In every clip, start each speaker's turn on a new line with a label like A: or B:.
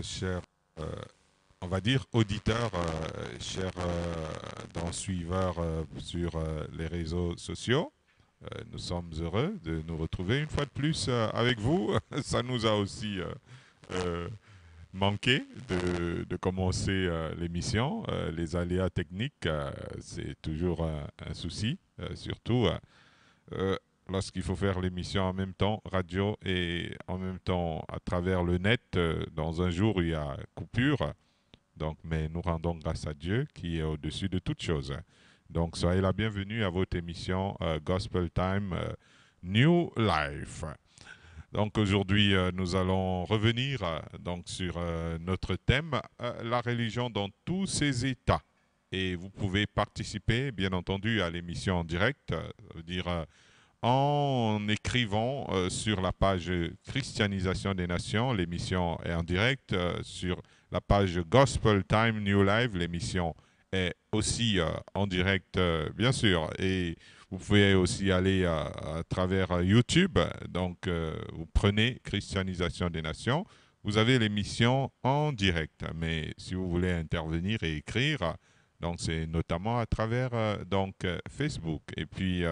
A: chers, euh, on va dire auditeurs, chers suiveurs sur les réseaux sociaux. Nous sommes heureux de nous retrouver une fois de plus avec vous. Ça nous a aussi euh, manqué de commencer l'émission. Les aléas techniques, c'est toujours un souci, surtout euh, lorsqu'il faut faire l'émission en même temps, radio et en même temps à travers le net. Dans un jour, il y a coupure. Donc, mais nous rendons grâce à Dieu qui est au-dessus de toutes choses. Donc, soyez la bienvenue à votre émission Gospel Time New Life. Donc, aujourd'hui, nous allons revenir donc sur notre thème, la religion dans tous ses états. Et vous pouvez participer, bien entendu, à l'émission en direct, ça veut dire en écrivant sur la page Christianisation des Nations. L'émission est en direct sur la page Gospel Time New Life. L'émission est aussi en direct, bien sûr. Et vous pouvez aussi aller à travers YouTube. Donc, vous prenez Christianisation des Nations. Vous avez l'émission en direct. Mais si vous voulez intervenir et écrire, donc c'est notamment à travers Facebook. Et puis,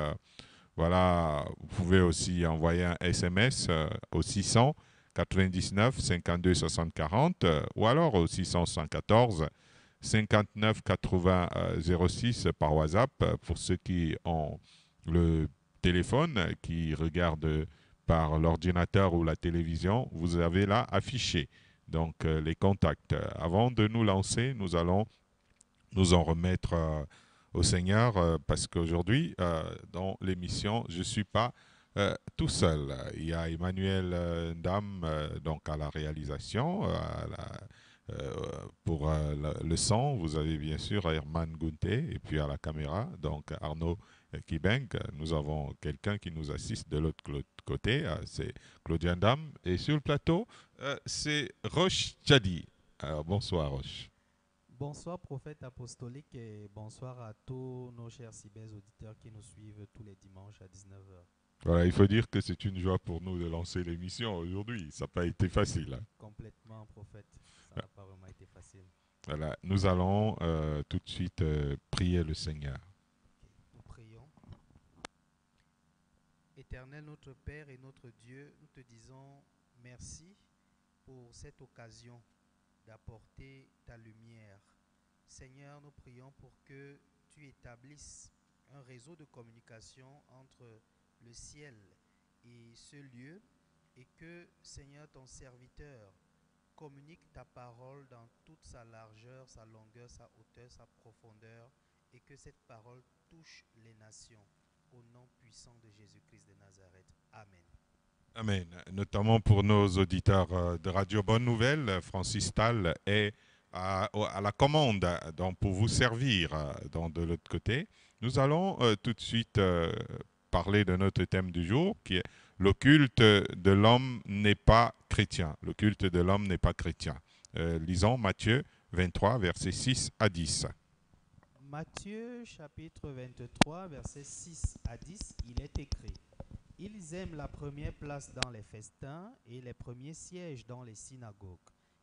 A: voilà, vous pouvez aussi envoyer un SMS au 600 99 52 60 40 ou alors au 614 59 80 06 par WhatsApp pour ceux qui ont le téléphone, qui regardent par l'ordinateur ou la télévision. Vous avez là affiché donc les contacts. Avant de nous lancer, nous allons nous en remettre au Seigneur parce qu'aujourd'hui, dans l'émission, je ne suis pas tout seul. Il y a Emmanuel Ndam donc à la réalisation, pour le son. Vous avez bien sûr Herman Gunté et puis à la caméra, donc Arnaud Kibeng. Nous avons quelqu'un qui nous assiste de l'autre côté, c'est Claudia Ndam. Et sur le plateau, c'est Roche Tchadi. Alors, bonsoir Roche.
B: Bonsoir prophète apostolique et bonsoir à tous nos chers cyber auditeurs qui nous suivent tous les dimanches à 19 heures.
A: Voilà, il faut dire que c'est une joie pour nous de lancer l'émission aujourd'hui. Ça n'a pas été facile, hein.
B: Complètement prophète, ça n'a pas vraiment été facile.
A: Voilà, nous allons tout de suite prier le Seigneur.
B: Ok, nous prions. Éternel notre Père et notre Dieu, nous te disons merci pour cette occasion d'apporter ta lumière. Seigneur, nous prions pour que tu établisses un réseau de communication entre le ciel et ce lieu et que, Seigneur, ton serviteur communique ta parole dans toute sa largeur, sa longueur, sa hauteur, sa profondeur et que cette parole touche les nations. Au nom puissant de Jésus-Christ de Nazareth. Amen.
A: Amen. Notamment pour nos auditeurs de Radio Bonne Nouvelle, Francis Tal est à la commande donc pour vous servir de l'autre côté. Nous allons tout de suite parler de notre thème du jour qui est le culte de l'homme n'est pas chrétien. Le culte de l'homme n'est pas chrétien. Lisons Matthieu 23, versets 6 à 10.
B: Matthieu chapitre 23, versets 6 à 10, il est écrit: Ils aiment la première place dans les festins et les premiers sièges dans les synagogues.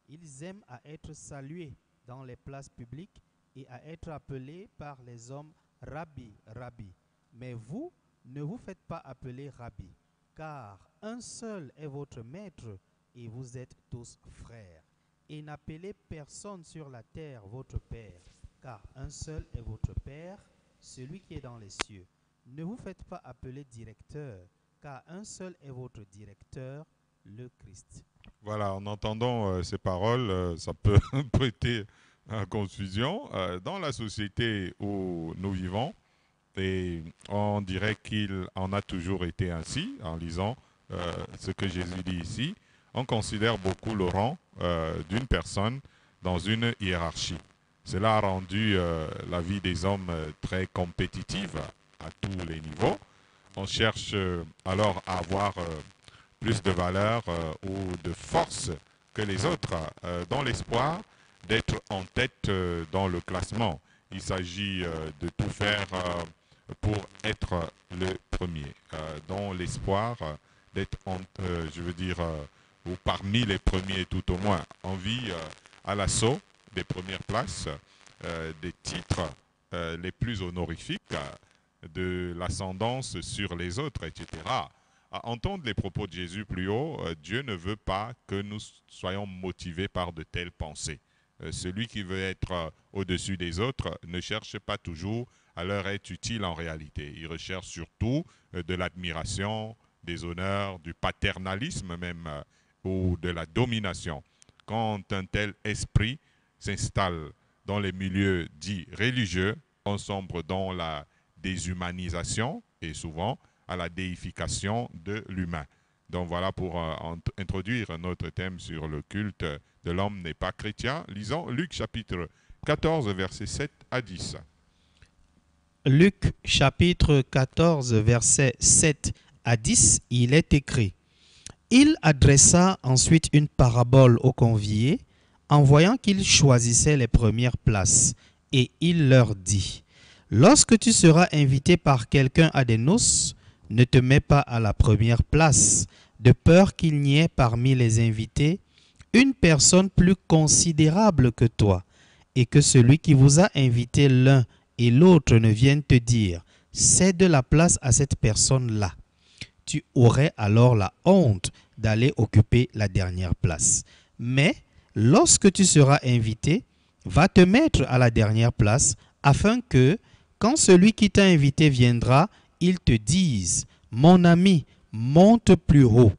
B: Ils aiment à être salués dans les places publiques et à être appelés par les hommes Rabbi, Rabbi. Mais vous, ne vous faites pas appeler Rabbi, car un seul est votre maître et vous êtes tous frères. Et n'appelez personne sur la terre votre Père, car un seul est votre Père, celui qui est dans les cieux. Ne vous faites pas appeler directeur, car un seul est votre directeur, le Christ.
A: Voilà, en entendant ces paroles, ça peut prêter à confusion. Dans la société où nous vivons, et on dirait qu'il en a toujours été ainsi, en lisant ce que Jésus dit ici, on considère beaucoup le rang d'une personne dans une hiérarchie. Cela a rendu la vie des hommes très compétitive à tous les niveaux. On cherche alors à avoir plus de valeur ou de force que les autres, dans l'espoir d'être en tête dans le classement. Il s'agit de tout faire pour être le premier, dans l'espoir d'être, je veux dire, ou parmi les premiers tout au moins, envie à l'assaut des premières places, des titres les plus honorifiques, de l'ascendance sur les autres, etc. À entendre les propos de Jésus plus haut, Dieu ne veut pas que nous soyons motivés par de telles pensées. Celui qui veut être au-dessus des autres ne cherche pas toujours à leur être utile en réalité. Il recherche surtout de l'admiration, des honneurs, du paternalisme même, ou de la domination. Quand un tel esprit s'installe dans les milieux dits religieux, on sombre dans la déshumanisation et souvent à la déification de l'humain. Donc voilà pour introduire notre thème sur le culte de l'homme n'est pas chrétien. Lisons Luc chapitre 14, versets 7 à 10.
B: Luc chapitre 14, versets 7 à 10, il est écrit: Il adressa ensuite une parabole aux conviés, en voyant qu'ils choisissaient les premières places, et il leur dit: Lorsque tu seras invité par quelqu'un à des noces, ne te mets pas à la première place, de peur qu'il n'y ait parmi les invités une personne plus considérable que toi, et que celui qui vous a invité l'un et l'autre ne vienne te dire: cède la place à cette personne-là. Tu aurais alors la honte d'aller occuper la dernière place. Mais lorsque tu seras invité, va te mettre à la dernière place, afin que, quand celui qui t'a invité viendra, il te dise: mon ami, monte plus haut.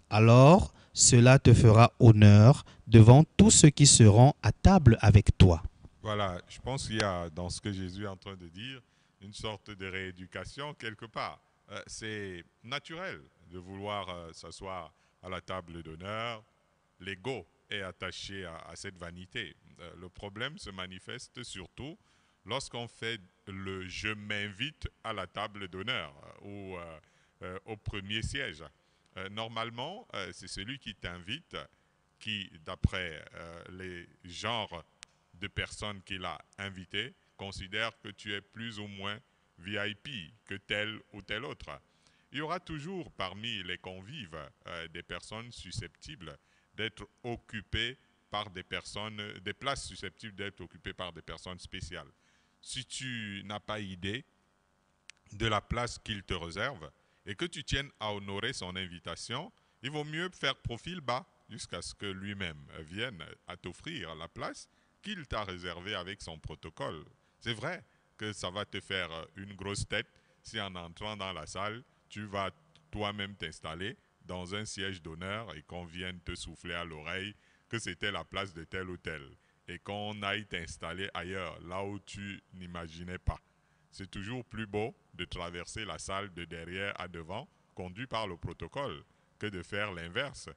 B: Alors, cela te fera honneur devant tous ceux qui seront à table avec toi.
A: Voilà, je pense qu'il y a dans ce que Jésus est en train de dire une sorte de rééducation quelque part. C'est naturel de vouloir s'asseoir à la table d'honneur. L'ego est attaché à cette vanité. Le problème se manifeste surtout lorsqu'on fait le je m'invite à la table d'honneur ou au premier siège. Normalement, c'est celui qui t'invite qui, d'après les genres de personnes qu'il a invitées, considère que tu es plus ou moins VIP que tel ou tel autre. Il y aura toujours parmi les convives des personnes susceptibles d'être occupées par des personnes, des places susceptibles d'être occupées par des personnes spéciales. Si tu n'as pas idée de la place qu'il te réserve et que tu tiennes à honorer son invitation, il vaut mieux faire profil bas jusqu'à ce que lui-même vienne à t'offrir la place qu'il t'a réservée avec son protocole. C'est vrai que ça va te faire une grosse tête si en entrant dans la salle, tu vas toi-même t'installer dans un siège d'honneur et qu'on vienne te souffler à l'oreille que c'était la place de tel ou tel et qu'on aille t'installer ailleurs, là où tu n'imaginais pas. C'est toujours plus beau de traverser la salle de derrière à devant, conduit par le protocole, que de faire l'inverse.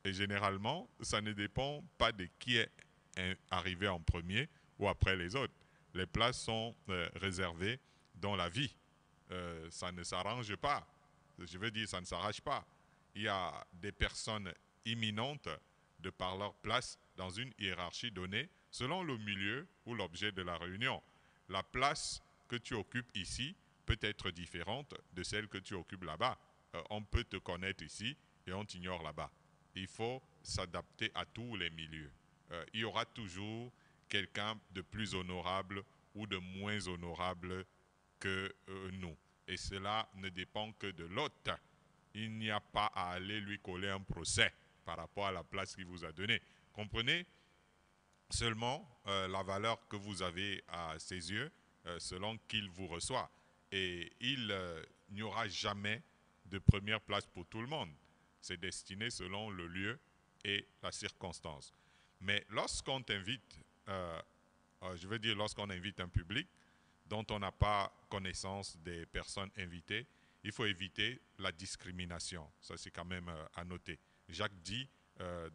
A: Et généralement, ça ne dépend pas de qui est arrivé en premier ou après les autres. Les places sont réservées dans la vie. Ça ne s'arrange pas. Je veux dire, ça ne s'arrache pas. Il y a des personnes imminentes de par leur place dans une hiérarchie donnée selon le milieu ou l'objet de la réunion. La place que tu occupes ici peut être différente de celle que tu occupes là-bas. On peut te connaître ici et on t'ignore là-bas. Il faut s'adapter à tous les milieux. Il y aura toujours quelqu'un de plus honorable ou de moins honorable que nous. Et cela ne dépend que de l'autre. Il n'y a pas à aller lui coller un procès par rapport à la place qu'il vous a donnée. Comprenez seulement la valeur que vous avez à ses yeux selon qu'il vous reçoit. Et il n'y aura jamais de première place pour tout le monde. C'est destiné selon le lieu et la circonstance. Mais lorsqu'on t'invite, je veux dire lorsqu'on invite un public dont on n'a pas connaissance des personnes invitées, il faut éviter la discrimination. Ça, c'est quand même à noter. Jacques dit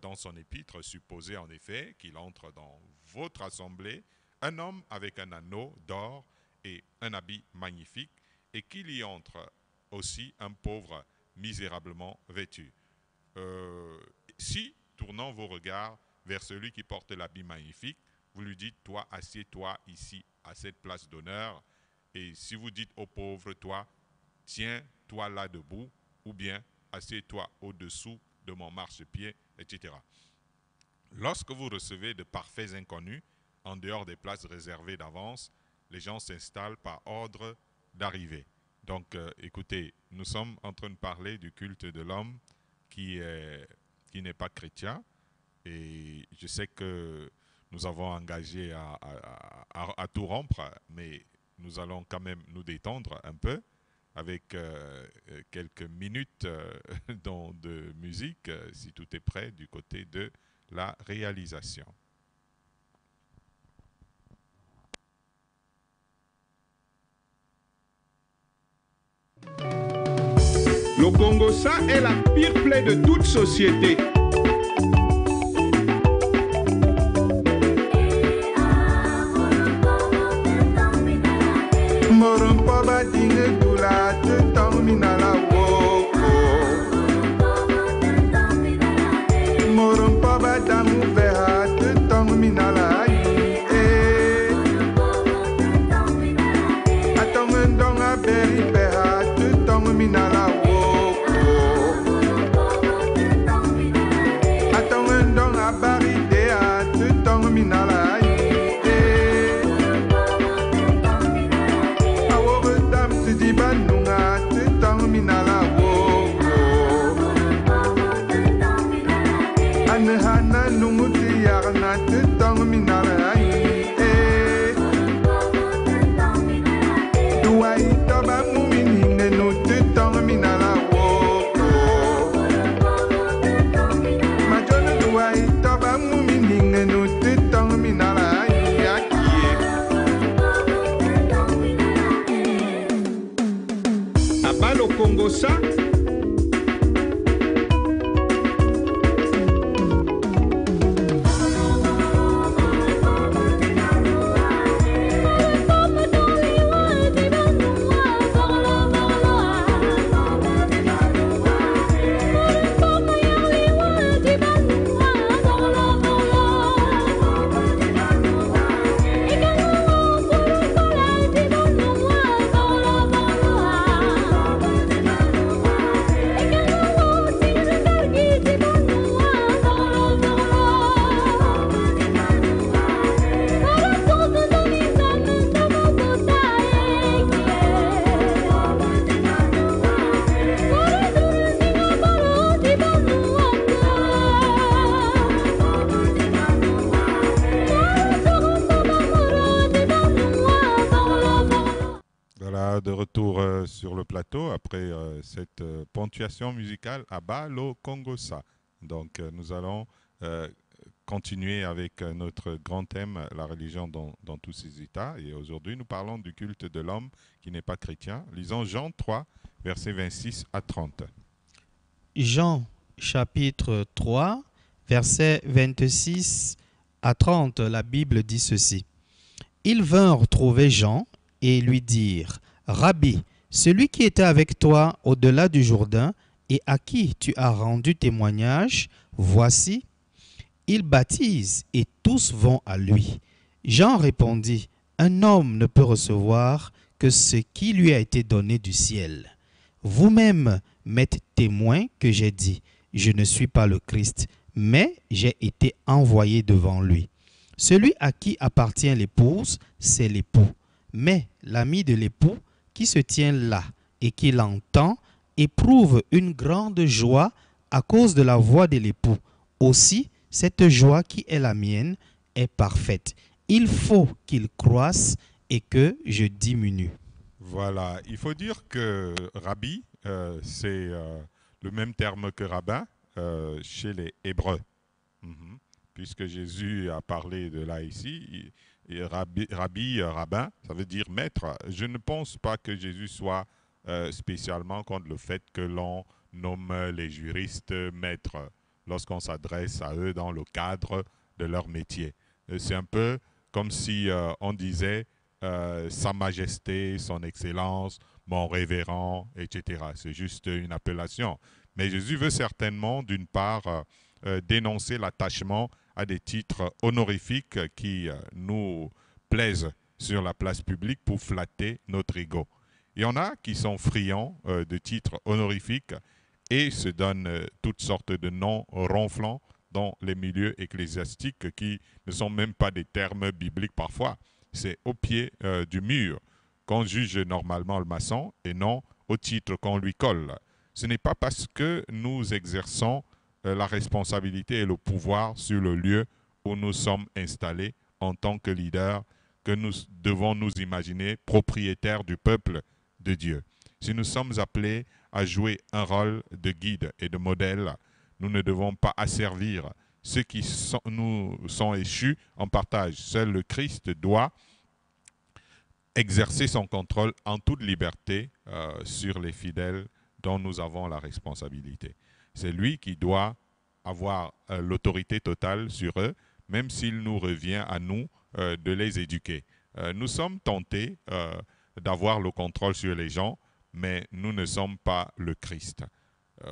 A: dans son épître, supposez en effet qu'il entre dans votre assemblée un homme avec un anneau d'or et un habit magnifique, et qu'il y entre aussi un pauvre misérablement vêtu. Si, tournant vos regards vers celui qui porte l'habit magnifique, vous lui dites, toi, assieds-toi ici à cette place d'honneur, et si vous dites au pauvre, toi, tiens-toi là debout, ou bien assieds-toi au-dessous de mon marchepied, etc. Lorsque vous recevez de parfaits inconnus, en dehors des places réservées d'avance, les gens s'installent par ordre d'arrivée. Donc, écoutez, nous sommes en train de parler du culte de l'homme qui n'est pas chrétien. Et je sais que nous avons engagé à tout rompre, mais nous allons quand même nous détendre un peu avec quelques minutes de musique, si tout est prêt du côté de la réalisation.
C: Le Congo-Ça est la pire plaie de toute société. Morompo badinge dula te tangminala wo. Morompo badamu veha te tangminala Atongendonga beri veha te tangminala wo. Atongendonga baridea te tangminala Banunga te tangminala wo. Anhana nunguti yarna te tangminala Duai taba muminine no te tangminala wo. Majona duai taba muminine no te tangminala Abalo Congo-Ça.
A: De retour sur le plateau après cette ponctuation musicale à Abalo Congo-Ça. Donc nous allons continuer avec notre grand thème, la religion dans tous ses états. Et aujourd'hui, nous parlons du culte de l'homme qui n'est pas chrétien. Lisons Jean 3, versets 26 à 30.
B: Jean chapitre 3, versets 26 à 30, la Bible dit ceci. Ils vinrent trouver Jean et lui dirent, « Rabbi, celui qui était avec toi au-delà du Jourdain et à qui tu as rendu témoignage, voici, il baptise et tous vont à lui. » Jean répondit, « Un homme ne peut recevoir que ce qui lui a été donné du ciel. Vous-même m'êtes témoin que j'ai dit, je ne suis pas le Christ, mais j'ai été envoyé devant lui. Celui à qui appartient l'épouse, c'est l'époux. Mais l'ami de l'époux qui se tient là et qui l'entend éprouve une grande joie à cause de la voix de l'époux. Aussi, cette joie qui est la mienne est parfaite. Il faut qu'il croisse et que je diminue. »
A: Voilà, il faut dire que rabbi, c'est le même terme que rabbin chez les Hébreux. Puisque Jésus a parlé de là ici, et rabbi, rabbin, ça veut dire maître. Je ne pense pas que Jésus soit spécialement contre le fait que l'on nomme les juristes maîtres lorsqu'on s'adresse à eux dans le cadre de leur métier. C'est un peu comme si on disait Sa Majesté, Son Excellence, mon révérend, etc. C'est juste une appellation. Mais Jésus veut certainement, d'une part, dénoncer l'attachement à des titres honorifiques qui nous plaisent sur la place publique pour flatter notre ego. Il y en a qui sont friands de titres honorifiques et se donnent toutes sortes de noms ronflants dans les milieux ecclésiastiques qui ne sont même pas des termes bibliques parfois. C'est au pied du mur qu'on juge normalement le maçon et non au titre qu'on lui colle. Ce n'est pas parce que nous exerçons la responsabilité et le pouvoir sur le lieu où nous sommes installés en tant que leaders que nous devons nous imaginer propriétaires du peuple de Dieu. Si nous sommes appelés à jouer un rôle de guide et de modèle, nous ne devons pas asservir ceux qui nous sont échus en partage. Seul le Christ doit exercer son contrôle en toute liberté sur les fidèles dont nous avons la responsabilité. C'est lui qui doit avoir l'autorité totale sur eux, même s'il nous revient à nous de les éduquer. Nous sommes tentés d'avoir le contrôle sur les gens, mais nous ne sommes pas le Christ.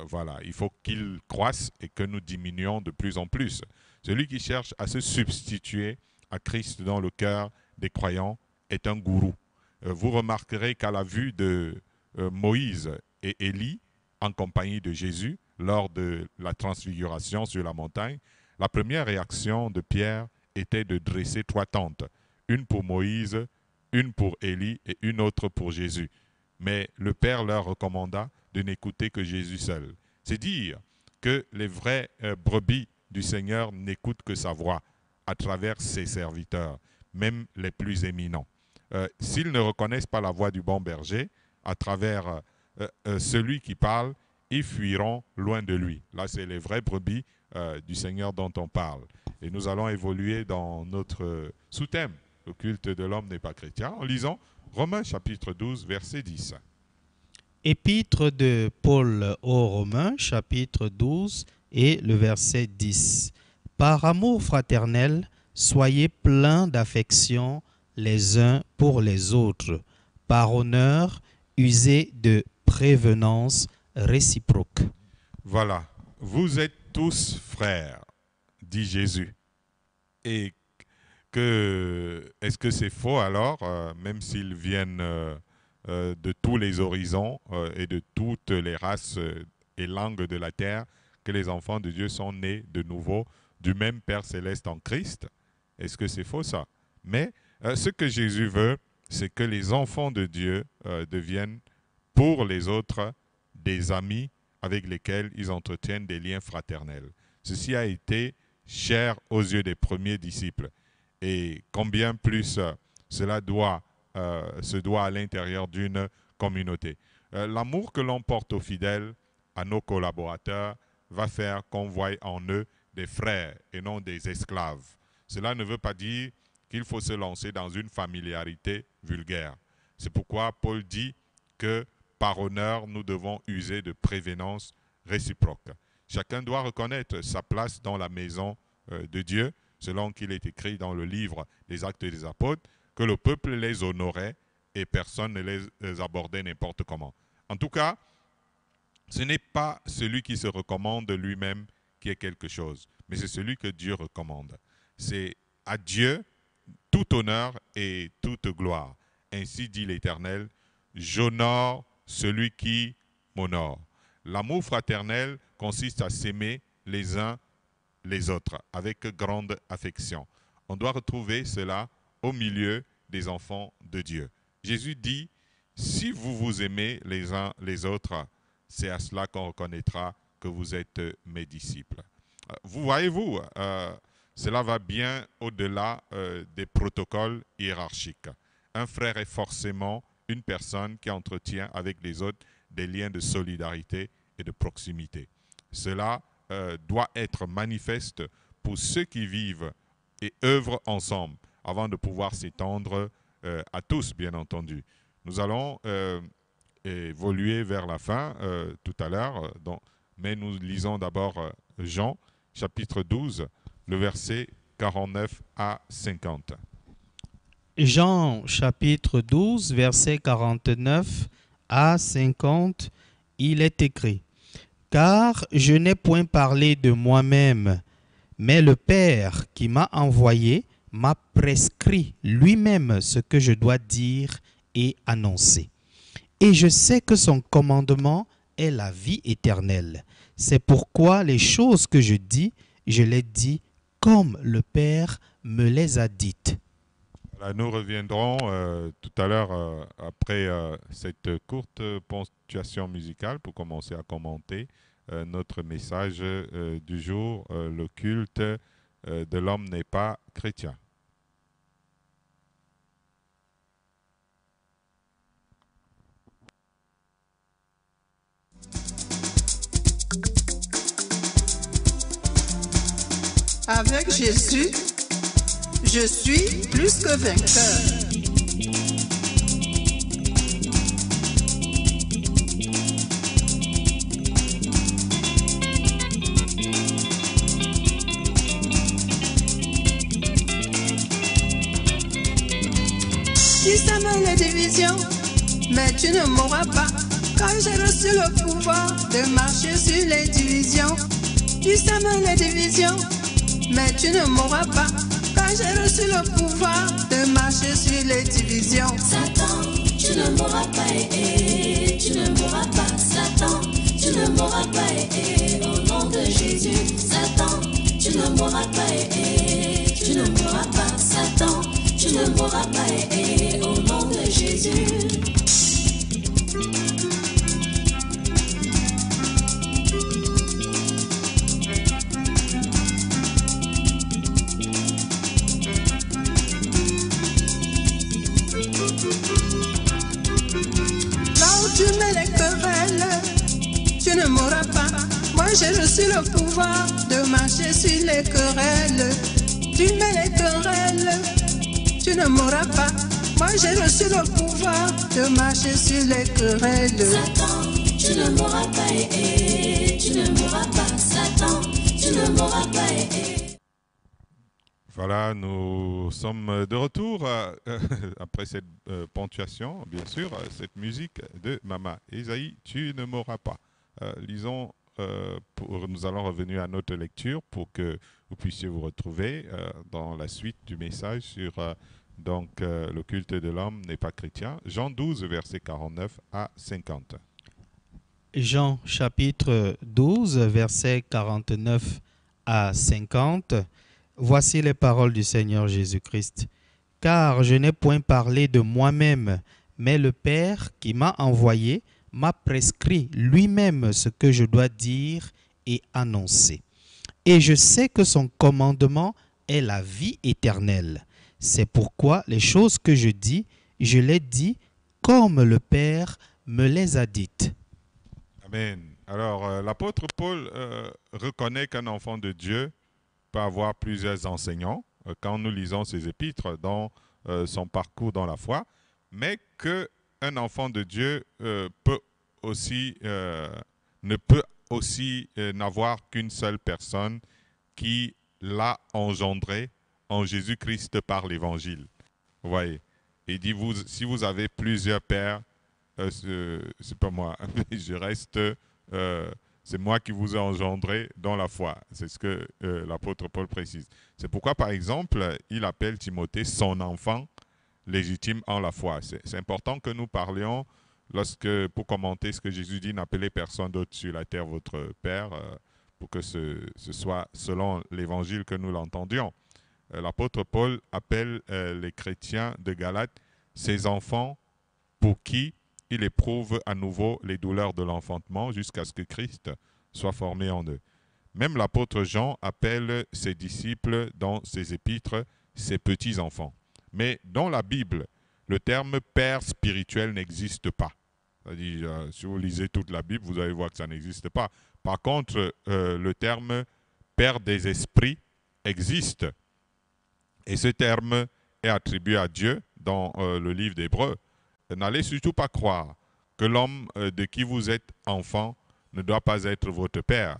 A: Voilà, il faut qu'il croisse et que nous diminuions de plus en plus. Celui qui cherche à se substituer à Christ dans le cœur des croyants est un gourou. Vous remarquerez qu'à la vue de Moïse et Élie, en compagnie de Jésus, lors de la transfiguration sur la montagne, la première réaction de Pierre était de dresser 3 tentes, une pour Moïse, une pour Élie et une autre pour Jésus. Mais le Père leur recommanda de n'écouter que Jésus seul. C'est dire que les vraies brebis du Seigneur n'écoutent que sa voix à travers ses serviteurs, même les plus éminents. S'ils ne reconnaissent pas la voix du bon berger, à travers celui qui parle, ils fuiront loin de lui. Là, c'est les vraies brebis du Seigneur dont on parle. Et nous allons évoluer dans notre sous-thème, le culte de l'homme n'est pas chrétien, en lisant Romains chapitre 12, verset 10.
B: Épître de Paul aux Romains, chapitre 12 et le verset 10. Par amour fraternel, soyez pleins d'affection les uns pour les autres. Par honneur, usez de prévenance réciproque.
A: Voilà, vous êtes tous frères, dit Jésus. Et est-ce que c'est faux alors, même s'ils viennent de tous les horizons et de toutes les races et langues de la terre, que les enfants de Dieu sont nés de nouveau du même Père céleste en Christ? Est-ce que c'est faux ça? Mais ce que Jésus veut, c'est que les enfants de Dieu deviennent pour les autres des amis avec lesquels ils entretiennent des liens fraternels. Ceci a été cher aux yeux des premiers disciples. Et combien plus cela se doit à l'intérieur d'une communauté. L'amour que l'on porte aux fidèles, à nos collaborateurs, va faire qu'on voie en eux des frères et non des esclaves. Cela ne veut pas dire qu'il faut se lancer dans une familiarité vulgaire. C'est pourquoi Paul dit que par honneur, nous devons user de prévenance réciproque. Chacun doit reconnaître sa place dans la maison de Dieu, selon qu'il est écrit dans le livre des Actes des Apôtres, que le peuple les honorait et personne ne les abordait n'importe comment. En tout cas, ce n'est pas celui qui se recommande lui-même qui est quelque chose, mais c'est celui que Dieu recommande. C'est à Dieu tout honneur et toute gloire. Ainsi dit l'Éternel, j'honore celui qui m'honore. L'amour fraternel consiste à s'aimer les uns les autres avec grande affection. On doit retrouver cela au milieu des enfants de Dieu. Jésus dit, si vous vous aimez les uns les autres, c'est à cela qu'on reconnaîtra que vous êtes mes disciples. Vous voyez-vous, cela va bien au-delà des protocoles hiérarchiques. Un frère est forcément une personne qui entretient avec les autres des liens de solidarité et de proximité. Cela doit être manifeste pour ceux qui vivent et œuvrent ensemble avant de pouvoir s'étendre à tous, bien entendu. Nous allons évoluer vers la fin tout à l'heure, mais nous lisons d'abord Jean, chapitre 12, le verset 49 à 50.
B: Jean, chapitre 12, verset 49 à 50, il est écrit « Car je n'ai point parlé de moi-même, mais le Père qui m'a envoyé m'a prescrit lui-même ce que je dois dire et annoncer. Et je sais que son commandement est la vie éternelle. C'est pourquoi les choses que je dis, je les dis comme le Père me les a dites.
A: Voilà, nous reviendrons tout à l'heure après cette courte ponctuation musicale pour commencer à commenter notre message du jour. Le culte de l'homme n'est pas chrétien.
D: Avec Jésus, je suis plus que vainqueur. Tu sèmes les divisions, mais tu ne mourras pas. Quand j'ai reçu le pouvoir de marcher sur les divisions, tu sèmes les divisions, mais tu ne mourras pas. Quand j'ai reçu le pouvoir de marcher sur les divisions.
E: Satan, tu ne mourras pas, tu ne mourras pas. Satan, tu ne mourras pas, au nom de Jésus. Satan, tu ne mourras pas, tu ne mourras pas. Satan, tu ne mourras pas, au nom de Jésus.
D: Tu mets les querelles, tu ne mourras pas. Moi j'ai reçu le pouvoir de marcher sur les querelles. Tu mets les querelles, tu ne mourras pas. Moi j'ai reçu le pouvoir de marcher sur les querelles.
E: Satan, tu ne mourras pas, tu ne mourras pas. Satan, tu ne mourras pas.
A: Voilà, nous sommes de retour après cette ponctuation, bien sûr, cette musique de Mama. Esaïe, tu ne mourras pas. Lisons, nous allons revenir à notre lecture pour que vous puissiez vous retrouver dans la suite du message sur le culte de l'homme n'est pas chrétien. Jean 12, versets 49 à 50.
B: Jean chapitre 12, versets 49 à 50. Voici les paroles du Seigneur Jésus-Christ. Car je n'ai point parlé de moi-même, mais le Père qui m'a envoyé m'a prescrit lui-même ce que je dois dire et annoncer. Et je sais que son commandement est la vie éternelle. C'est pourquoi les choses que je dis, je les dis comme le Père me les a dites.
A: Amen. Alors, l'apôtre Paul reconnaît qu'un enfant de Dieu peut avoir plusieurs enseignants quand nous lisons ses épîtres dans son parcours dans la foi, mais qu'un enfant de Dieu ne peut aussi n'avoir qu'une seule personne qui l'a engendré en Jésus-Christ par l'Évangile. Vous voyez? Il dit, si vous avez plusieurs pères, c'est pas moi, je reste... c'est moi qui vous ai engendré dans la foi. C'est ce que l'apôtre Paul précise. C'est pourquoi, par exemple, il appelle Timothée son enfant légitime en la foi. C'est important que nous parlions, pour commenter ce que Jésus dit, n'appelez personne d'autre sur la terre votre Père, pour que ce soit selon l'évangile que nous l'entendions. L'apôtre Paul appelle les chrétiens de Galate ses enfants pour qui il éprouve à nouveau les douleurs de l'enfantement jusqu'à ce que Christ soit formé en eux. Même l'apôtre Jean appelle ses disciples dans ses épîtres ses petits-enfants. Mais dans la Bible, le terme père spirituel n'existe pas. C'est-à-dire, si vous lisez toute la Bible, vous allez voir que ça n'existe pas. Par contre, le terme père des esprits existe. Et ce terme est attribué à Dieu dans le livre d'Hébreux. N'allez surtout pas croire que l'homme de qui vous êtes enfant ne doit pas être votre père.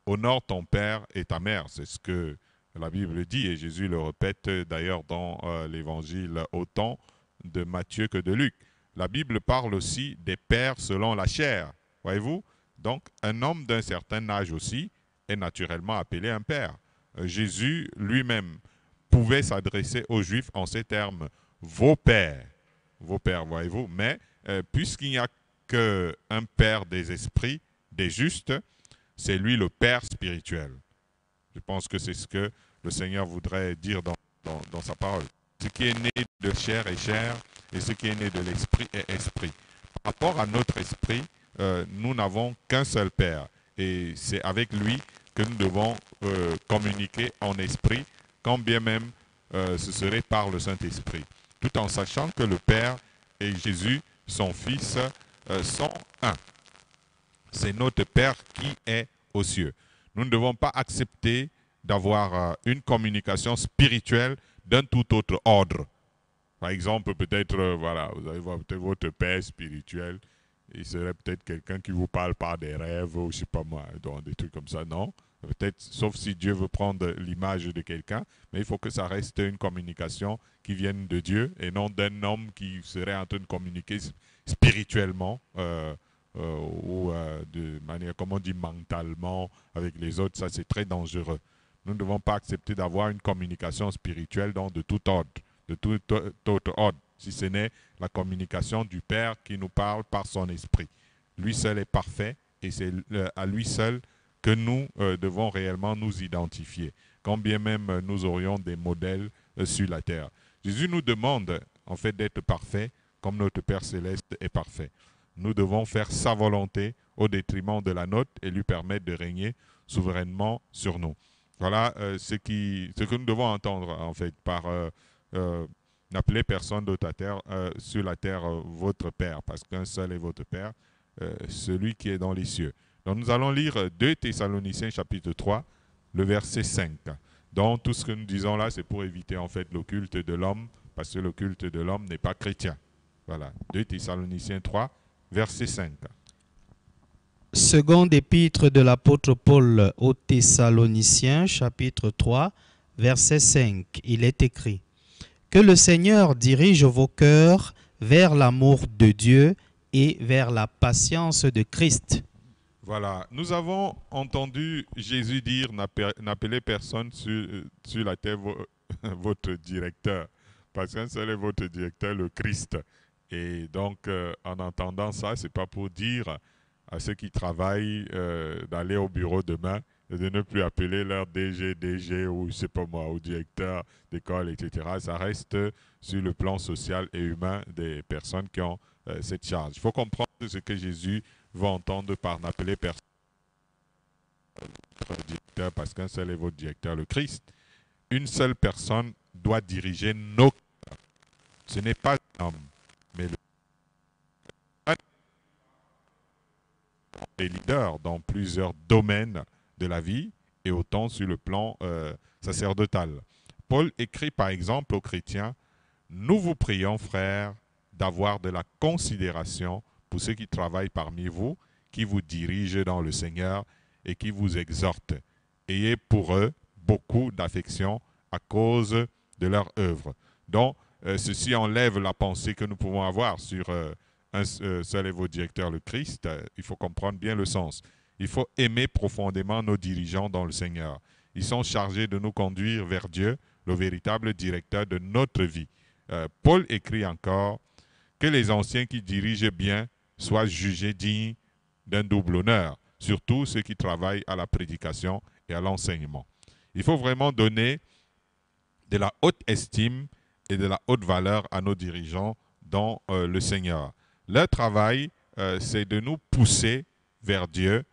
A: Honore ton père et ta mère, c'est ce que la Bible dit, et Jésus le répète d'ailleurs dans l'évangile autant de Matthieu que de Luc. La Bible parle aussi des pères selon la chair, voyez-vous? Donc un homme d'un certain âge aussi est naturellement appelé un père. Jésus lui-même pouvait s'adresser aux Juifs en ces termes, vos pères, voyez-vous, mais puisqu'il n'y a qu'un Père des esprits, des justes, c'est lui le Père spirituel. Je pense que c'est ce que le Seigneur voudrait dire dans sa parole. Ce qui est né de chair est chair, et ce qui est né de l'esprit est esprit. Par rapport à notre esprit, nous n'avons qu'un seul Père, et c'est avec lui que nous devons communiquer en esprit, quand bien même ce serait par le Saint-Esprit, tout en sachant que le Père et Jésus, son Fils, sont un. C'est notre Père qui est aux cieux. Nous ne devons pas accepter d'avoir une communication spirituelle d'un tout autre ordre. Par exemple, peut-être, voilà, vous avez peut-être votre Père spirituel, il serait peut-être quelqu'un qui vous parle par des rêves, ou je ne sais pas moi, donc des trucs comme ça, non. Peut-être, sauf si Dieu veut prendre l'image de quelqu'un, mais il faut que ça reste une communication qui vienne de Dieu et non d'un homme qui serait en train de communiquer spirituellement ou de manière, comme on dit, mentalement avec les autres. Ça, c'est très dangereux. Nous ne devons pas accepter d'avoir une communication spirituelle de tout ordre, de tout autre ordre, si ce n'est la communication du Père qui nous parle par son esprit. Lui seul est parfait et c'est à lui seul que nous devons réellement nous identifier, quand bien même nous aurions des modèles sur la terre. Jésus nous demande en fait d'être parfait comme notre Père céleste est parfait. Nous devons faire sa volonté au détriment de la nôtre et lui permettre de régner souverainement sur nous. Voilà ce que nous devons entendre en fait par n'appelez personne d'autre sur la terre votre Père, parce qu'un seul est votre Père, celui qui est dans les cieux. Donc nous allons lire 2 Thessaloniciens chapitre 3, le verset 5. Donc tout ce que nous disons là, c'est pour éviter en fait le culte de l'homme, parce que le culte de l'homme n'est pas chrétien. Voilà, 2 Thessaloniciens 3, verset 5.
B: Seconde épître de l'apôtre Paul aux Thessaloniciens, chapitre 3, verset 5. Il est écrit: que le Seigneur dirige vos cœurs vers l'amour de Dieu et vers la patience de Christ.
A: Voilà, nous avons entendu Jésus dire n'appelez personne sur la terre votre directeur, parce qu'un seul est votre directeur, le Christ. Et donc, en entendant ça, ce n'est pas pour dire à ceux qui travaillent d'aller au bureau demain et de ne plus appeler leur DG ou je sais pas moi, ou directeur d'école, etc. Ça reste sur le plan social et humain des personnes qui ont cette charge. Il faut comprendre ce que Jésus va entendre par n'appeler personne votre directeur, parce qu'un seul est votre directeur, le Christ. Une seule personne doit diriger nos cœurs. Ce n'est pas un homme, mais les leaders dans plusieurs domaines de la vie et autant sur le plan sacerdotal. Paul écrit par exemple aux chrétiens: nous vous prions, frères, d'avoir de la considération pour ceux qui travaillent parmi vous, qui vous dirigent dans le Seigneur et qui vous exhortent. Ayez pour eux beaucoup d'affection à cause de leur œuvre. Donc, ceci enlève la pensée que nous pouvons avoir sur un seul est votre directeur, le Christ. Il faut comprendre bien le sens. Il faut aimer profondément nos dirigeants dans le Seigneur. Ils sont chargés de nous conduire vers Dieu, le véritable directeur de notre vie. Paul écrit encore que les anciens qui dirigent bien soient jugés dignes d'un double honneur, surtout ceux qui travaillent à la prédication et à l'enseignement. Il faut vraiment donner de la haute estime et de la haute valeur à nos dirigeants dans le Seigneur. Leur travail, c'est de nous pousser vers Dieu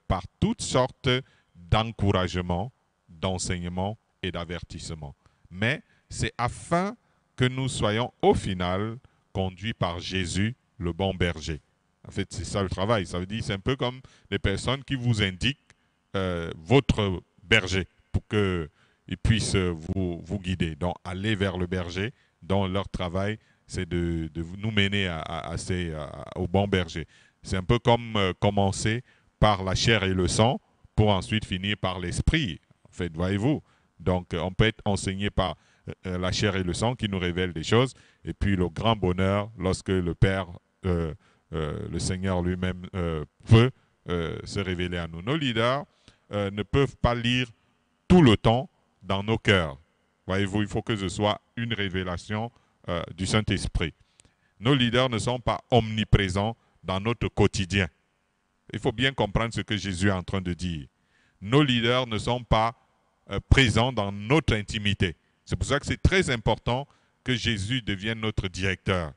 A: par toutes sortes d'encouragements, d'enseignements et d'avertissements. Mais c'est afin que nous soyons au final conduits par Jésus, le bon berger. En fait, c'est ça le travail. Ça veut dire c'est un peu comme les personnes qui vous indiquent votre berger pour qu'ils puissent vous guider. Donc, aller vers le berger, dont leur travail, c'est de nous mener au bon berger. C'est un peu comme commencer par la chair et le sang pour ensuite finir par l'esprit. En fait, voyez-vous. Donc, on peut être enseigné par la chair et le sang qui nous révèlent des choses. Et puis, le grand bonheur, lorsque le Père, le Seigneur lui-même peut se révéler à nous. Nos leaders ne peuvent pas lire tout le temps dans nos cœurs. Voyez-vous, il faut que ce soit une révélation du Saint-Esprit. Nos leaders ne sont pas omniprésents dans notre quotidien. Il faut bien comprendre ce que Jésus est en train de dire. Nos leaders ne sont pas présents dans notre intimité. C'est pour ça que c'est très important que Jésus devienne notre directeur.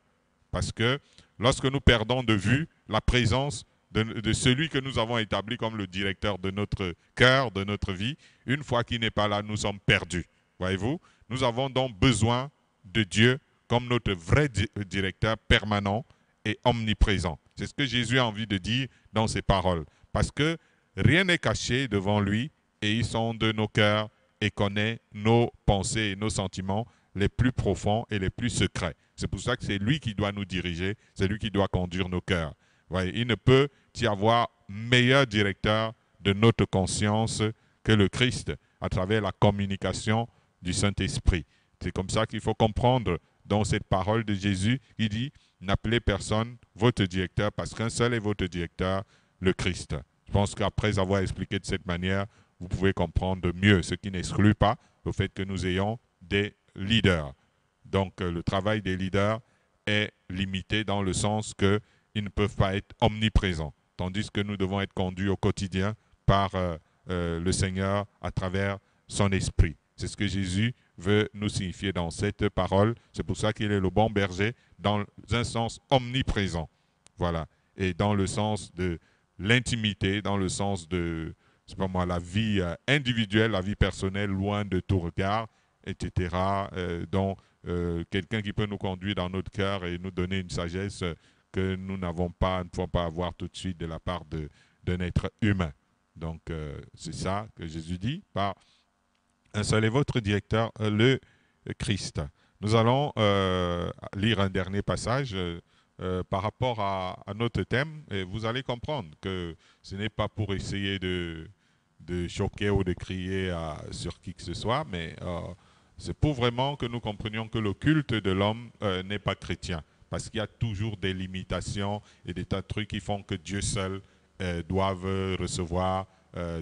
A: Parce que lorsque nous perdons de vue la présence de celui que nous avons établi comme le directeur de notre cœur, de notre vie, une fois qu'il n'est pas là, nous sommes perdus. Voyez-vous? Nous avons donc besoin de Dieu comme notre vrai directeur permanent et omniprésent. C'est ce que Jésus a envie de dire dans ses paroles. Parce que rien n'est caché devant lui et il sonde nos cœurs et connaît nos pensées et nos sentiments les plus profonds et les plus secrets. C'est pour ça que c'est lui qui doit nous diriger, c'est lui qui doit conduire nos cœurs. Voyez, il ne peut y avoir meilleur directeur de notre conscience que le Christ à travers la communication du Saint-Esprit. C'est comme ça qu'il faut comprendre dans cette parole de Jésus. Il dit, n'appelez personne votre directeur parce qu'un seul est votre directeur, le Christ. Je pense qu'après avoir expliqué de cette manière, vous pouvez comprendre mieux, ce qui n'exclut pas le fait que nous ayons des leaders. Donc le travail des leaders est limité dans le sens qu'ils ne peuvent pas être omniprésents, tandis que nous devons être conduits au quotidien par le Seigneur à travers son esprit. C'est ce que Jésus veut nous signifier dans cette parole. C'est pour ça qu'il est le bon berger dans un sens omniprésent. Voilà. Et dans le sens de l'intimité, dans le sens de, c'est pas moi, la vie individuelle, la vie personnelle, loin de tout regard, etc. Donc, quelqu'un qui peut nous conduire dans notre cœur et nous donner une sagesse que nous n'avons pas, ne pouvons pas avoir tout de suite de la part d'un être humain. Donc, c'est ça que Jésus dit par un seul est votre directeur, le Christ. Nous allons lire un dernier passage par rapport à notre thème et vous allez comprendre que ce n'est pas pour essayer de choquer ou de crier sur qui que ce soit, mais c'est pour vraiment que nous comprenions que le culte de l'homme n'est pas chrétien. Parce qu'il y a toujours des limitations et des tas de trucs qui font que Dieu seul doive recevoir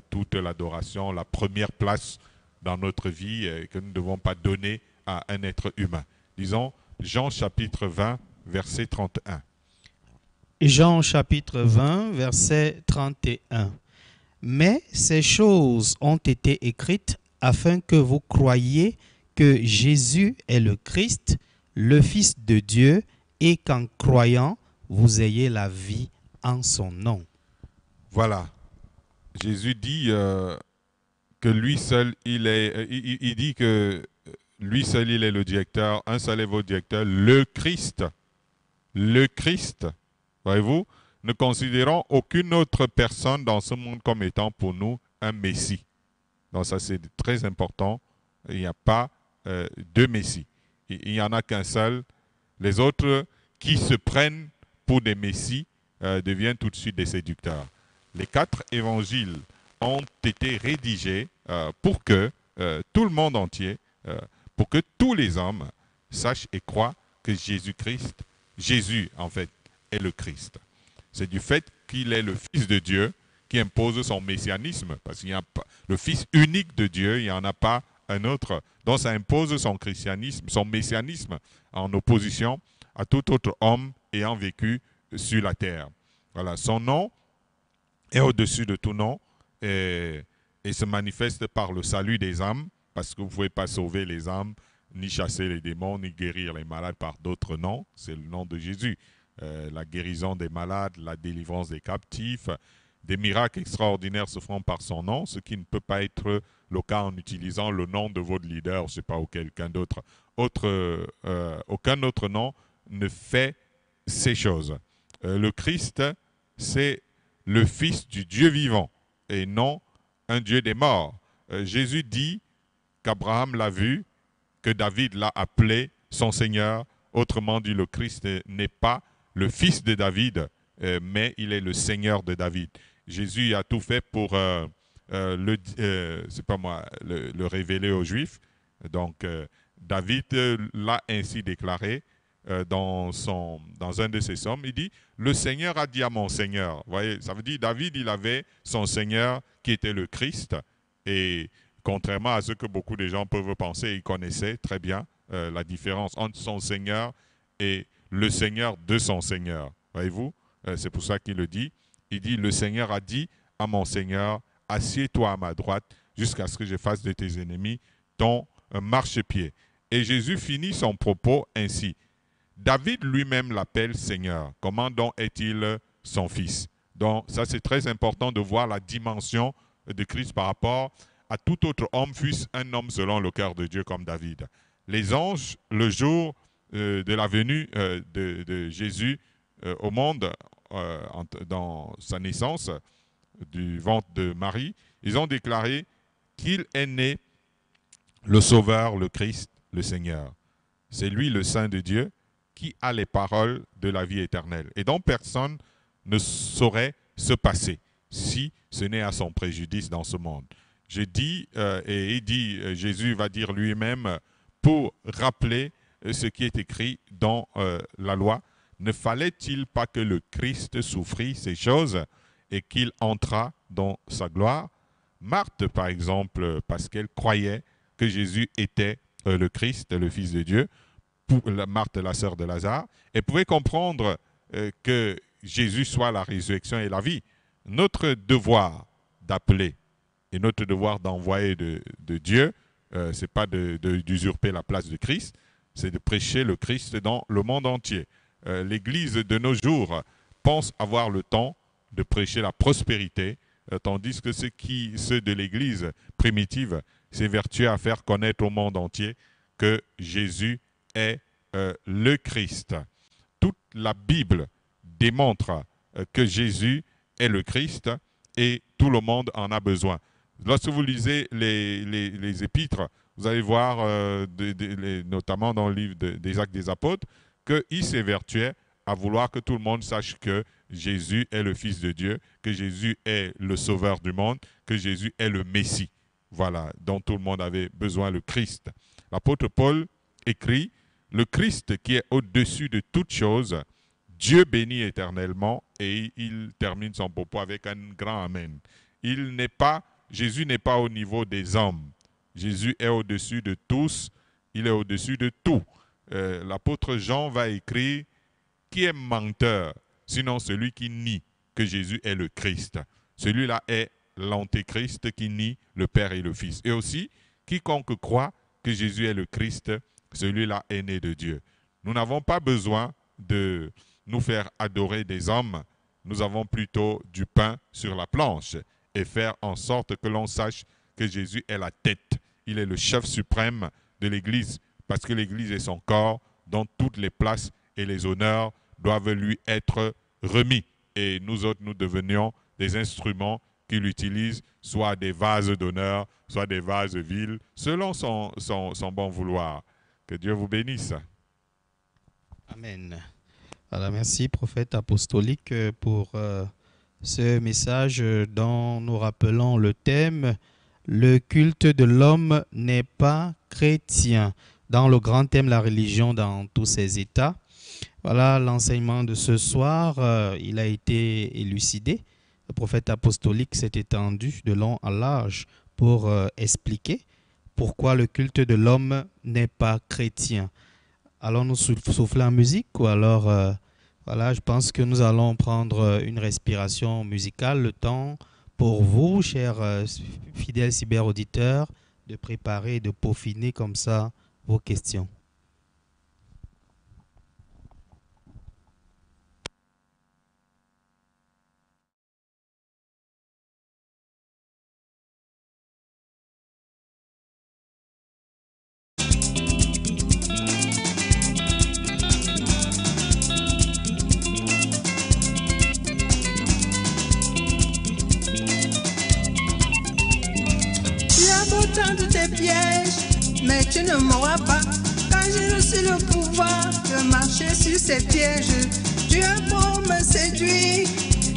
A: toute l'adoration, la première place dans notre vie que nous ne devons pas donner à un être humain. Disons Jean chapitre 20, verset 31.
B: Jean chapitre 20, verset 31. Mais ces choses ont été écrites afin que vous croyiez que Jésus est le Christ, le Fils de Dieu, et qu'en croyant, vous ayez la vie en son nom.
A: Voilà. Jésus dit que lui seul, il dit que lui seul, il est le directeur, un seul est votre directeur, le Christ. Le Christ. Voyez-vous, ne considérons aucune autre personne dans ce monde comme étant pour nous un Messie. Donc ça, c'est très important. Il n'y a pas de Messie. Il n'y en a qu'un seul. Les autres qui se prennent pour des Messies deviennent tout de suite des séducteurs. Les 4 évangiles ont été rédigés pour que tout le monde entier, pour que tous les hommes sachent et croient que Jésus-Christ, Jésus en fait, est le Christ. C'est du fait qu'il est le Fils de Dieu qui impose son messianisme, parce qu'il n'y a pas le Fils unique de Dieu, il n'y en a pas un autre. Donc ça impose son christianisme, son messianisme en opposition à tout autre homme ayant vécu sur la terre. Voilà, son nom est au-dessus de tout nom et se manifeste par le salut des âmes, parce que vous ne pouvez pas sauver les âmes, ni chasser les démons, ni guérir les malades par d'autres noms. C'est le nom de Jésus. La guérison des malades, la délivrance des captifs, des miracles extraordinaires se font par son nom, ce qui ne peut pas être le cas en utilisant le nom de votre leader, je ne sais pas, ou quelqu'un d'autre. Aucun autre nom ne fait ces choses. Le Christ, c'est le Fils du Dieu vivant et non un Dieu des morts. Jésus dit qu'Abraham l'a vu, que David l'a appelé son Seigneur. Autrement dit, le Christ n'est pas le fils de David, mais il est le Seigneur de David. Jésus a tout fait pour le révéler aux Juifs. Donc, David l'a ainsi déclaré dans un de ses psaumes. Il dit, le Seigneur a dit à mon Seigneur. Vous voyez, ça veut dire David, il avait son Seigneur qui était le Christ. Et contrairement à ce que beaucoup de gens peuvent penser, il connaissait très bien la différence entre son Seigneur et le Seigneur de son Seigneur. Voyez-vous, C'est pour ça qu'il le dit. Il dit, le Seigneur a dit à mon Seigneur, assieds-toi à ma droite jusqu'à ce que je fasse de tes ennemis ton marchepied. Et Jésus finit son propos ainsi. David lui-même l'appelle Seigneur. Comment donc est-il son fils? Donc ça, c'est très important de voir la dimension de Christ par rapport à tout autre homme, fût-ce un homme selon le cœur de Dieu comme David. Les anges, le jour de la venue de Jésus au monde, dans sa naissance du ventre de Marie, ils ont déclaré qu'il est né le Sauveur, le Christ, le Seigneur. C'est lui le Saint de Dieu qui a les paroles de la vie éternelle. Et donc personne ne saurait se passer si ce n'est à son préjudice dans ce monde. Je dis, et il dit, Jésus va dire lui-même, pour rappeler ce qui est écrit dans la loi, ne fallait-il pas que le Christ souffrit ces choses et qu'il entrât dans sa gloire? Marthe, par exemple, parce qu'elle croyait que Jésus était le Christ, le Fils de Dieu, Marthe, la sœur de Lazare, elle pouvait comprendre que Jésus soit la résurrection et la vie. Notre devoir d'appeler et notre devoir d'envoyer de Dieu, ce n'est pas d'usurper la place de Christ, c'est de prêcher le Christ dans le monde entier. L'Église de nos jours pense avoir le temps de prêcher la prospérité, tandis que ceux de l'Église primitive s'évertuaient à faire connaître au monde entier que Jésus est le Christ. Toute la Bible démontre que Jésus est le Christ et tout le monde en a besoin. Lorsque vous lisez les épîtres, vous allez voir, notamment dans le livre des Actes des Apôtres, qu'il s'évertuait à vouloir que tout le monde sache que Jésus est le Fils de Dieu, que Jésus est le Sauveur du monde, que Jésus est le Messie. Voilà, dont tout le monde avait besoin, le Christ. L'apôtre Paul écrit, « Le Christ qui est au-dessus de toutes choses, Dieu bénit éternellement » et il termine son propos avec un grand Amen. Jésus n'est pas au niveau des hommes. Jésus est au-dessus de tous, il est au-dessus de tout. L'apôtre Jean va écrire « Qui est menteur, sinon celui qui nie que Jésus est le Christ ?» Celui-là est l'antéchrist qui nie le Père et le Fils. Et aussi, quiconque croit que Jésus est le Christ, celui-là est né de Dieu. Nous n'avons pas besoin de nous faire adorer des hommes, nous avons plutôt du pain sur la planche et faire en sorte que l'on sache que Jésus est la tête. Il est le chef suprême de l'Église parce que l'Église est son corps dont toutes les places et les honneurs doivent lui être remis. Et nous autres, nous devenions des instruments qu'il utilise, soit des vases d'honneur, soit des vases vils, selon son bon vouloir. Que Dieu vous bénisse.
B: Amen. Voilà, merci, prophète apostolique, pour ce message dont nous rappelons le thème « Le culte de l'homme n'est pas chrétien ». Dans le grand thème, la religion dans tous ses états. Voilà l'enseignement de ce soir, il a été élucidé. Le prophète apostolique s'est étendu de long en large pour expliquer pourquoi le culte de l'homme n'est pas chrétien. Allons nous souffler en musique ou alors, voilà, je pense que nous allons prendre une respiration musicale, le temps pour vous, chers fidèles cyberauditeurs, de préparer et de peaufiner comme ça vos questions.
D: De tes pièges, mais tu ne mourras pas, car j'ai reçu le pouvoir de marcher sur ces pièges. Tu as beau me séduire,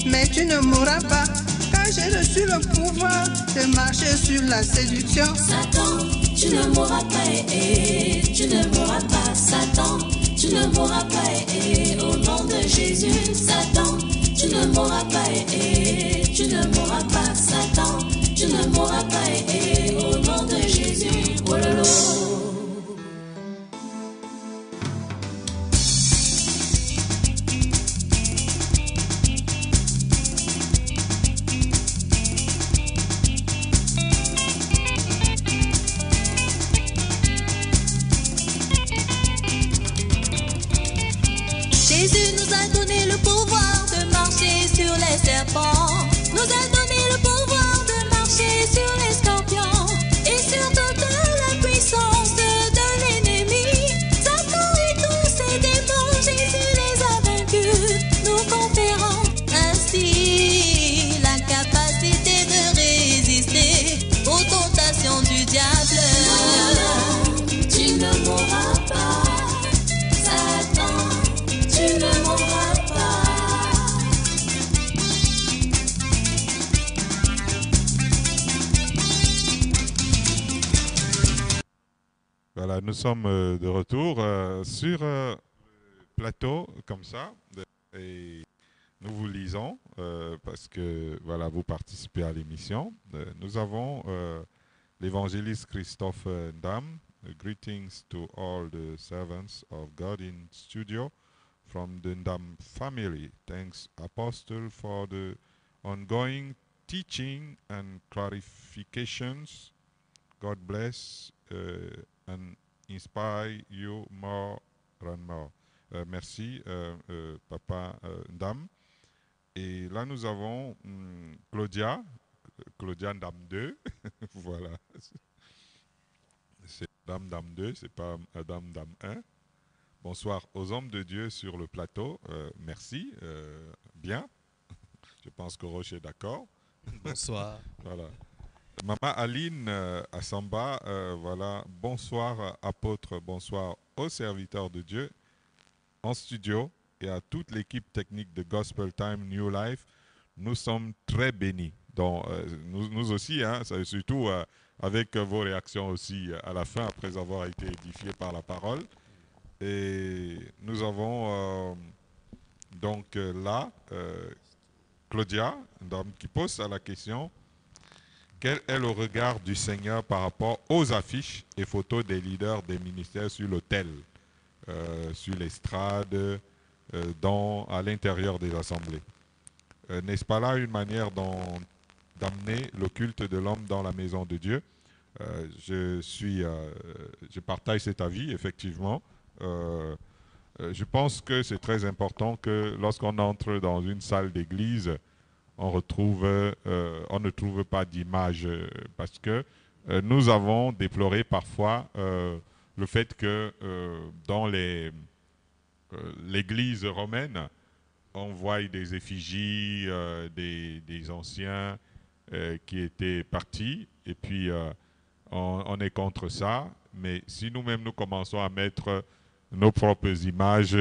D: mais tu ne mourras pas, car j'ai reçu le pouvoir de marcher sur la séduction.
E: Satan, tu ne mourras pas, tu ne mourras pas. Satan, tu ne mourras pas, au nom de Jésus. Satan, tu ne mourras pas, tu ne mourras pas. Satan, tu ne mourras pas, au nom de Jésus. Oh là là.
A: Nous sommes de retour sur le plateau, comme ça, et nous vous lisons parce que voilà, vous participez à l'émission. Nous avons l'évangéliste Christophe Ndam. Greetings to all the servants of God in studio from the Ndam family. Thanks, Apostle, for the ongoing teaching and clarifications. God bless and inspire you more and more. Merci, Papa Ndam. Et là, nous avons Claudia Ndam 2. Voilà. C'est Ndam 2, c'est pas Ndam 1. Bonsoir aux hommes de Dieu sur le plateau. Merci. Bien. Je pense que Roche est d'accord.
B: Bonsoir.
A: Voilà. Maman Aline Assamba, voilà. Bonsoir apôtre, bonsoir aux serviteurs de Dieu en studio et à toute l'équipe technique de Gospel Time New Life. Nous sommes très bénis. Donc, nous aussi, hein, surtout avec vos réactions aussi à la fin, après avoir été édifiés par la parole. Et nous avons donc là Claudia, une dame qui pose la question: quel est le regard du Seigneur par rapport aux affiches et photos des leaders des ministères sur l'autel, sur l'estrade, à l'intérieur des assemblées? N'est-ce pas là une manière d'amener le culte de l'homme dans la maison de Dieu? Je partage cet avis, effectivement. Je pense que c'est très important que lorsqu'on entre dans une salle d'église, on ne trouve pas d'image parce que nous avons déploré parfois le fait que dans l'église romaine, on voit des effigies des anciens qui étaient partis, et puis on est contre ça. Mais si nous-mêmes nous commençons à mettre nos propres images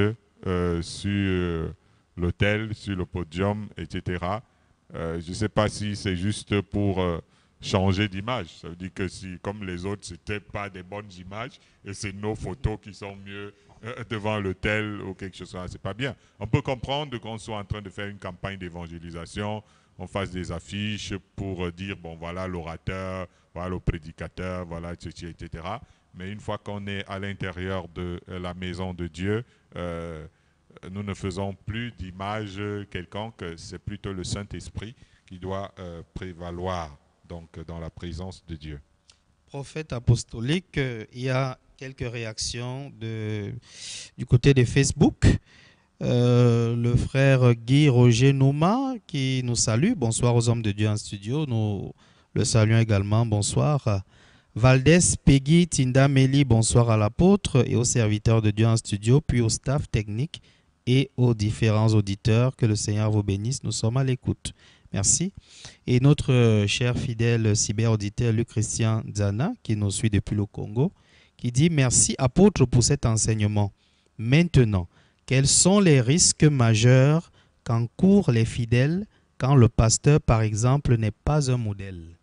A: sur l'autel, sur le podium, etc., je ne sais pas si c'est juste pour changer d'image. Ça veut dire que si, comme les autres, ce n'étaient pas des bonnes images, et c'est nos photos qui sont mieux devant l'autel ou quelque chose comme ça, c'est pas bien. On peut comprendre qu'on soit en train de faire une campagne d'évangélisation, on fasse des affiches pour dire, bon voilà l'orateur, voilà le prédicateur, voilà, etc., etc. Mais une fois qu'on est à l'intérieur de la maison de Dieu, nous ne faisons plus d'image quelconque, c'est plutôt le Saint-Esprit qui doit prévaloir donc, dans la présence de Dieu.
B: Prophète apostolique, il y a quelques réactions du côté de Facebook. Le frère Guy Roger Nouma qui nous salue. Bonsoir aux hommes de Dieu en studio. Nous le saluons également. Bonsoir. Valdez, Peggy, Tinda, Mélie, bonsoir à l'apôtre et aux serviteurs de Dieu en studio, puis au staff technique et aux différents auditeurs. Que le Seigneur vous bénisse. Nous sommes à l'écoute. Merci. Et notre cher fidèle cyber-auditeur Luc Christian Zana, qui nous suit depuis le Congo, qui dit: merci apôtre pour cet enseignement. Maintenant, quels sont les risques majeurs qu'encourent les fidèles quand le pasteur, par exemple, n'est pas un modèle?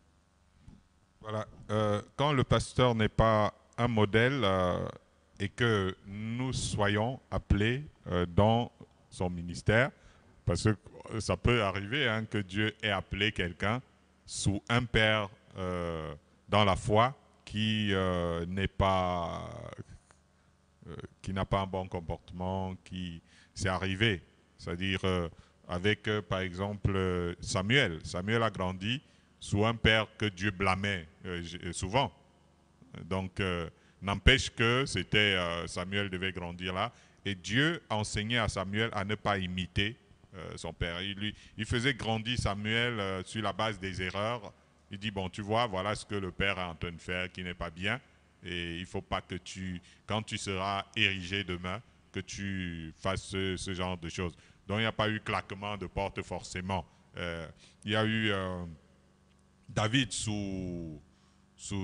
A: Voilà. Quand le pasteur n'est pas un modèle et que nous soyons appelés dans son ministère, parce que ça peut arriver hein, que Dieu ait appelé quelqu'un sous un père dans la foi qui n'a pas un bon comportement, qui c'est arrivé. C'est-à-dire avec, par exemple, Samuel. Samuel a grandi sous un père que Dieu blâmait souvent. Donc, n'empêche que Samuel devait grandir là. Et Dieu enseignait à Samuel à ne pas imiter son père. Il faisait grandir Samuel sur la base des erreurs. Il dit, bon, tu vois, voilà ce que le père est en train de faire qui n'est pas bien. Et il ne faut pas que quand tu seras érigé demain, que tu fasses ce genre de choses. Donc, il n'y a pas eu claquement de porte forcément. Il y a eu David sous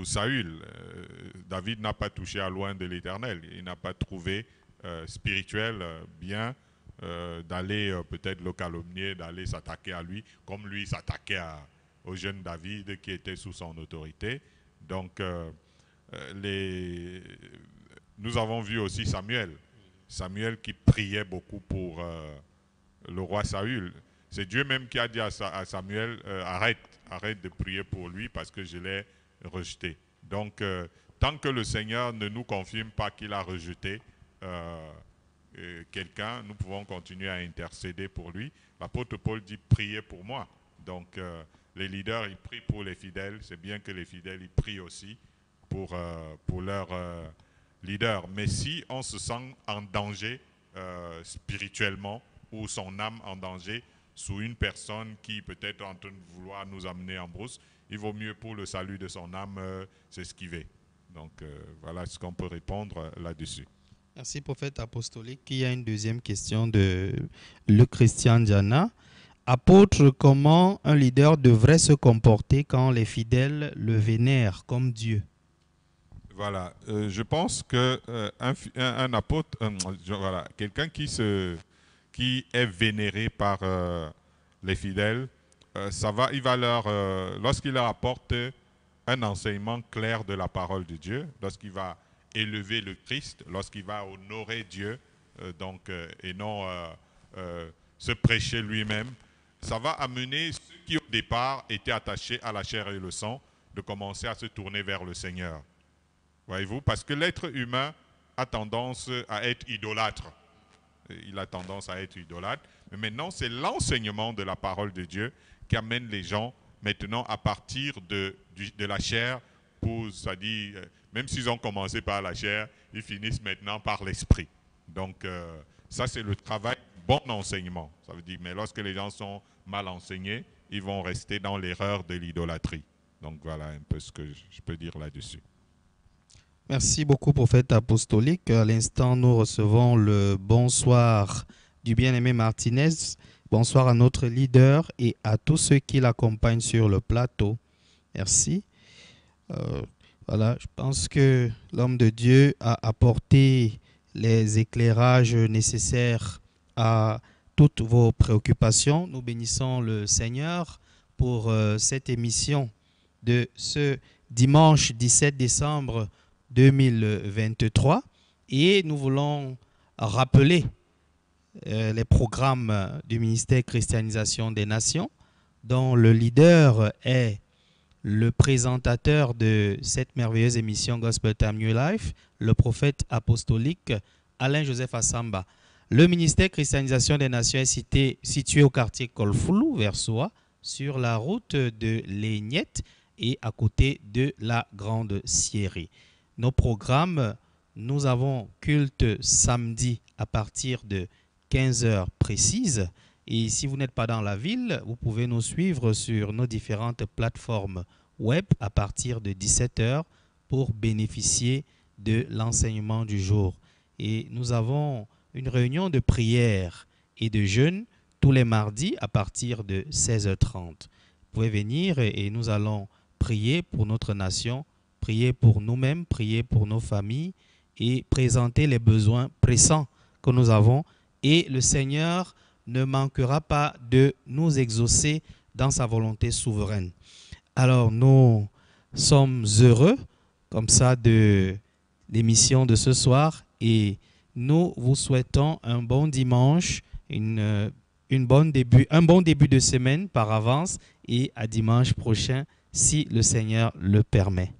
A: Saül. David n'a pas touché à loin de l'Éternel. Il n'a pas trouvé spirituel bien d'aller peut-être le calomnier, d'aller s'attaquer à lui, comme lui s'attaquait au jeune David qui était sous son autorité. Donc, nous avons vu aussi Samuel. Samuel qui priait beaucoup pour le roi Saül. C'est Dieu même qui a dit à Samuel, arrête de prier pour lui parce que je l'ai rejeté. Donc, tant que le Seigneur ne nous confirme pas qu'il a rejeté quelqu'un, nous pouvons continuer à intercéder pour lui. L'apôtre Paul dit, priez pour moi. Donc, les leaders, ils prient pour les fidèles. C'est bien que les fidèles, ils prient aussi pour leur leader. Mais si on se sent en danger spirituellement ou son âme en danger sous une personne qui peut-être est en train de vouloir nous amener en brousse, il vaut mieux pour le salut de son âme s'esquiver. Donc voilà ce qu'on peut répondre là-dessus.
B: Merci, prophète apostolique. Il y a une deuxième question de Luc Christian Diana. Apôtre, comment un leader devrait se comporter quand les fidèles le vénèrent comme Dieu?
A: Voilà, je pense que un apôtre, voilà, quelqu'un qui est vénéré par les fidèles, il va lorsqu'il leur apporte un enseignement clair de la parole de Dieu, lorsqu'il va élever le Christ, lorsqu'il va honorer Dieu, et non se prêcher lui-même, ça va amener ceux qui au départ étaient attachés à la chair et le sang de commencer à se tourner vers le Seigneur. Voyez-vous, parce que l'être humain a tendance à être idolâtre. Il a tendance à être idolâtre. Mais maintenant, c'est l'enseignement de la parole de Dieu qui amène les gens maintenant à partir de la chair c'est-à-dire, même s'ils ont commencé par la chair, ils finissent maintenant par l'esprit. Donc, ça, c'est le travail bon enseignement. Ça veut dire, mais lorsque les gens sont mal enseignés, ils vont rester dans l'erreur de l'idolâtrie. Donc, voilà un peu ce que je peux dire là-dessus.
B: Merci beaucoup, prophète apostolique. À l'instant, nous recevons le bonsoir du bien-aimé Martinez. Bonsoir à notre leader et à tous ceux qui l'accompagnent sur le plateau. Merci. Voilà, je pense que l'homme de Dieu a apporté les éclairages nécessaires à toutes vos préoccupations. Nous bénissons le Seigneur pour cette émission de ce dimanche 17 décembre 2023 et nous voulons rappeler les programmes du ministère Christianisation des Nations dont le leader est le présentateur de cette merveilleuse émission Gospel Time New Life, le prophète apostolique Alain-Joseph Assamba. Le ministère Christianisation des Nations est situé au quartier Kolfoulou, vers Soa, sur la route de Légnette et à côté de la Grande Sierre. Nos programmes, nous avons culte samedi à partir de 15h précises. Et si vous n'êtes pas dans la ville, vous pouvez nous suivre sur nos différentes plateformes web à partir de 17h pour bénéficier de l'enseignement du jour. Et nous avons une réunion de prière et de jeûne tous les mardis à partir de 16h30. Vous pouvez venir et nous allons prier pour notre nation, prier pour nous-mêmes, prier pour nos familles et présenter les besoins pressants que nous avons. Et le Seigneur ne manquera pas de nous exaucer dans sa volonté souveraine. Alors, nous sommes heureux comme ça de l'émission de ce soir et nous vous souhaitons un bon dimanche, un bon début de semaine par avance et à dimanche prochain si le Seigneur le permet.